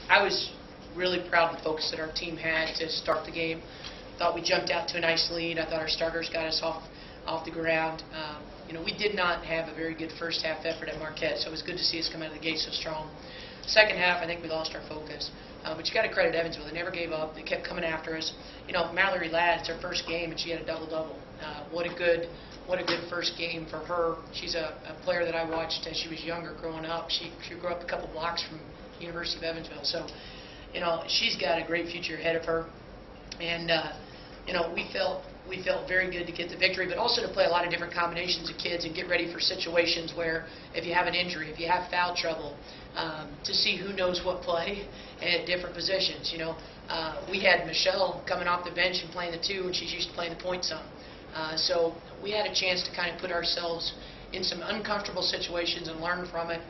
I was really proud of the focus that our team had to start the game. Thought we jumped out to a nice lead. I thought our starters got us off the ground. We did not have a very good first half effort at Marquette, so it was good to see us come out of the gate so strong. Second half, I think we lost our focus. But you got to credit Evansville. They never gave up. They kept coming after us. Mallory Ladd, it's her first game, and she had a double-double. What a good first game for her. She's a player that I watched as she was younger growing up. She grew up a couple blocks from the University of Evansville. So, she's got a great future ahead of her. And, we felt very good to get the victory, but also to play a lot of different combinations of kids and get ready for situations where if you have an injury, if you have foul trouble, to see who knows what play at different positions. We had Michelle coming off the bench and playing the 2, and she's used to playing the point some. So we had a chance to kind of put ourselves in some uncomfortable situations and learn from it.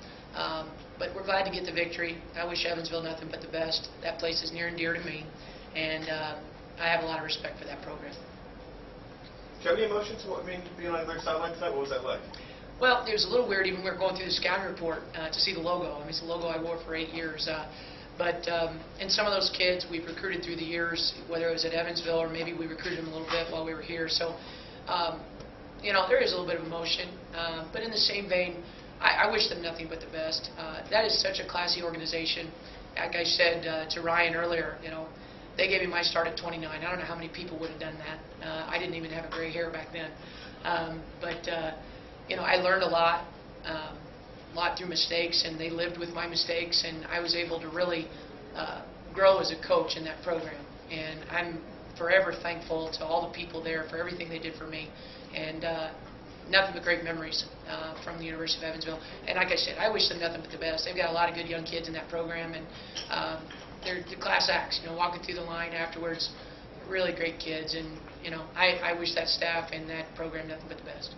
But we're glad to get the victory. I wish Evansville nothing but the best. That place is near and dear to me, and I have a lot of respect for that program. Do you have any emotions to being on the sideline tonight? What was that like? Well, it was a little weird even when we were going through the scouting report to see the logo. It's the logo I wore for 8 years. And some of those kids we've recruited through the years, whether it was at Evansville or maybe we recruited them a little bit while we were here. So, there is a little bit of emotion. But in the same vein, I wish them nothing but the best. That is such a classy organization. Like I said to Ryan earlier, they gave me my start at 29. I don't know how many people would have done that. I didn't even have a gray hair back then. I learned a lot through mistakes, and they lived with my mistakes, and I was able to really grow as a coach in that program. And I'm forever thankful to all the people there for everything they did for me. And nothing but great memories from the University of Evansville. And like I said, I wish them nothing but the best. They've got a lot of good young kids in that program, and they're class acts. Walking through the line afterwards, really great kids. And I wish that staff and that program nothing but the best.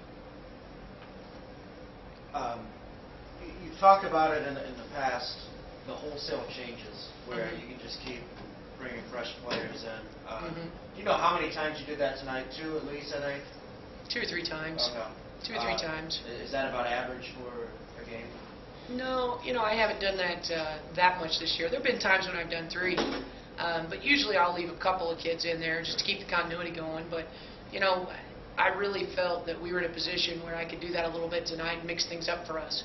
You've talked about it in the past, the wholesale changes, where you can just keep bringing fresh players in. Do you know how many times you did that tonight? 2 at least, I think? 2 or 3 times. Okay. 2 or 3 times. Is that about average for a game? No, I haven't done that that much this year. There have been times when I've done 3, but usually I'll leave a couple of kids in there just to keep the continuity going. But, I really felt that we were in a position where I could do that a little bit tonight and mix things up for us.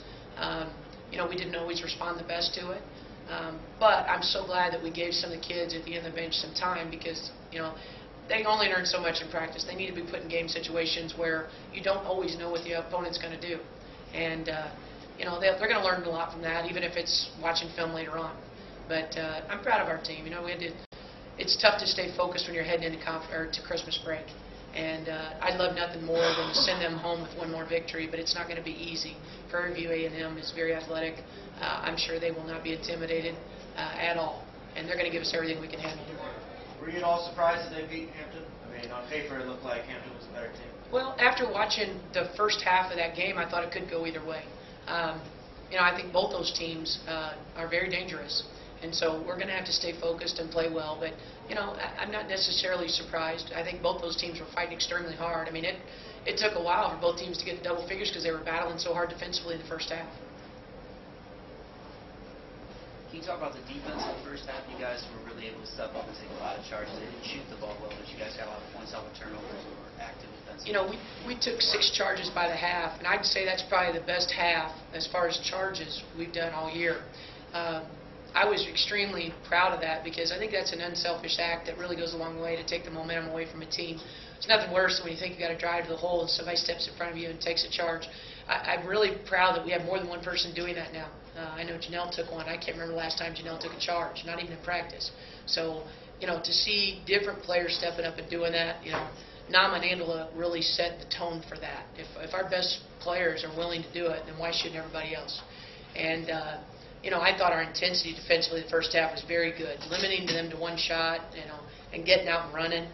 We didn't always respond the best to it, but I'm so glad that we gave some of the kids at the end of the bench some time because, they only learn so much in practice. They need to be put in game situations where you don't always know what the opponent's going to do. And, they're going to learn a lot from that, even if it's watching film later on. But I'm proud of our team. It's tough to stay focused when you're heading into to Christmas break. And I'd love nothing more than to send them home with one more victory, but it's not going to be easy. Prairie View A&M is very athletic. I'm sure they will not be intimidated at all. And they're going to give us everything we can handle tomorrow. Were you at all surprised that they beat Hampton? On paper, it looked like Hampton was a better team. Well, after watching the first half of that game, I thought it could go either way. I think both those teams are very dangerous. And so we're going to have to stay focused and play well. But, I'm not necessarily surprised. I think both those teams were fighting extremely hard. It took a while for both teams to get to double figures because they were battling so hard defensively in the first half. Can you talk about the defense in the first half? You guys were really able to step up and take a lot of charges. They didn't shoot the ball well, but you guys got a lot of points off of turnovers and were active defensively. We took 6 charges by the half, and I'd say that's probably the best half as far as charges we've done all year. I was extremely proud of that because I think that's an unselfish act that really goes a long way to take the momentum away from a team. It's nothing worse than when you think you've got to drive to the hole and somebody steps in front of you and takes a charge. I'm really proud that we have more than one person doing that now. I know Janelle took one. I can't remember the last time Janelle took a charge, not even in practice. So, to see different players stepping up and doing that, Nama and Angela really set the tone for that. If our best players are willing to do it, then why shouldn't everybody else? And, I thought our intensity defensively the first half was very good, limiting them to one shot, and getting out and running.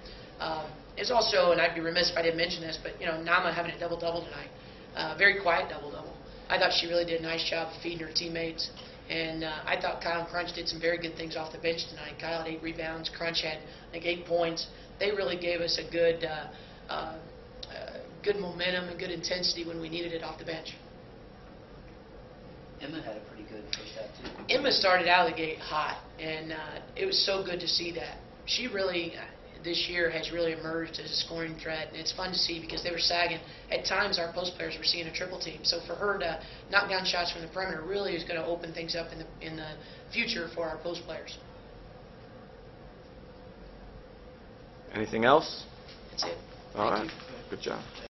It's also, and I'd be remiss if I didn't mention this, but, Nama having a double-double tonight, very quiet double-double. I thought she really did a nice job of feeding her teammates. And I thought Kyle and Crunch did some very good things off the bench tonight. Kyle had 8 rebounds. Crunch had, 8 points. They really gave us a good good momentum and good intensity when we needed it off the bench. Emma had a pretty good first half, too. Yuma started out of the gate hot, and it was so good to see that. She really, this year, has really emerged as a scoring threat, and it's fun to see because they were sagging. At times, our post players were seeing a triple team, so for her to knock down shots from the perimeter really is going to open things up in the future for our post players. Anything else? That's it. All Thank right. you. Good job.